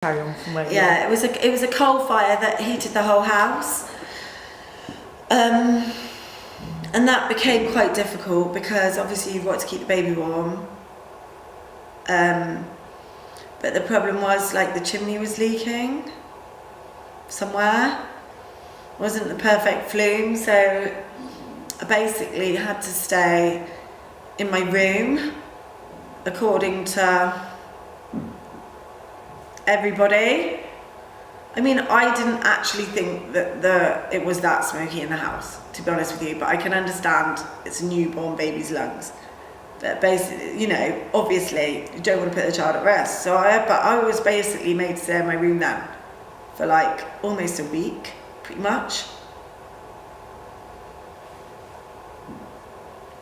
Carry on from where Yeah, it was a coal fire that heated the whole house. And that became quite difficult because obviously you've got to keep the baby warm. But the problem was, like, the chimney was leaking somewhere. It wasn't the perfect flume, so I basically had to stay in my room, according to everybody. I mean, I didn't actually think that it was that smoky in the house, to be honest with you, but I can understand it's a newborn baby's lungs. But basically, you know, obviously you don't want to put the child at rest. But I was basically made to stay in my room then for like almost a week, pretty much.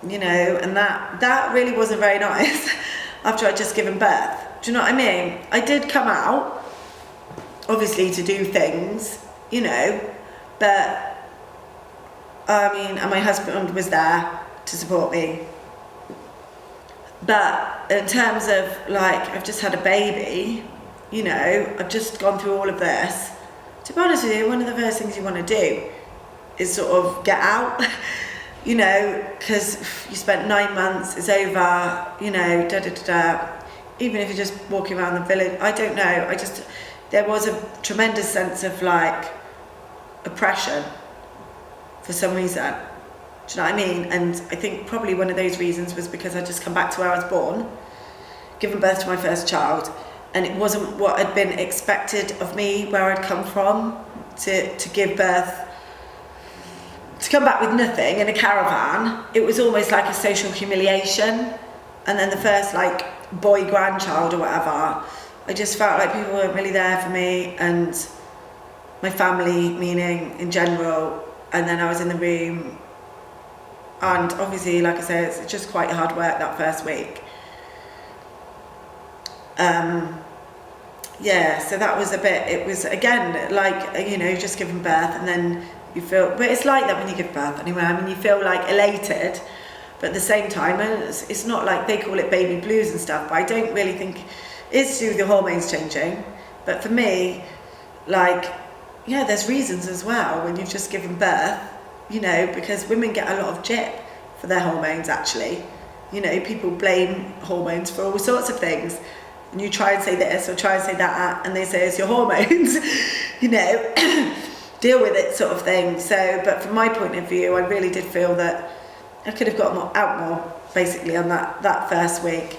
You know, and that really wasn't very nice after I'd just given birth. Do you know what I mean? I did come out, obviously, to do things, you know, but I mean, and my husband was there to support me. But in terms of, like, I've just had a baby, you know, I've just gone through all of this. To be honest with you, one of the first things you want to do is sort of get out, you know, because you spent 9 months, it's over, you know, even if you're just walking around the village, I don't know, there was a tremendous sense of, like, oppression for some reason. Do you know what I mean? And I think probably one of those reasons was because I'd just come back to where I was born, given birth to my first child, and it wasn't what had been expected of me where I'd come from, to give birth, to come back with nothing in a caravan. It was almost like a social humiliation. And then the first, like, boy grandchild or whatever, I just felt like people weren't really there for me, and my family, meaning in general. And then I was in the room, and obviously, like I say, it's just quite hard work that first week. Yeah, so that was a bit, it was, again, like, you know, just giving birth, and then you feel, but it's like that when you give birth anyway. I mean, you feel, like, elated, but at the same time, it's not like, they call it baby blues and stuff, but I don't really think it's to do with your hormones changing. But for me, like, yeah, there's reasons as well when you've just given birth, you know, because women get a lot of jip for their hormones, actually. You know, people blame hormones for all sorts of things. And you try and say this or try and say that, and they say it's your hormones, you know, deal with it, sort of thing. So, but from my point of view, I really did feel that I could have got out more, basically, on that first week.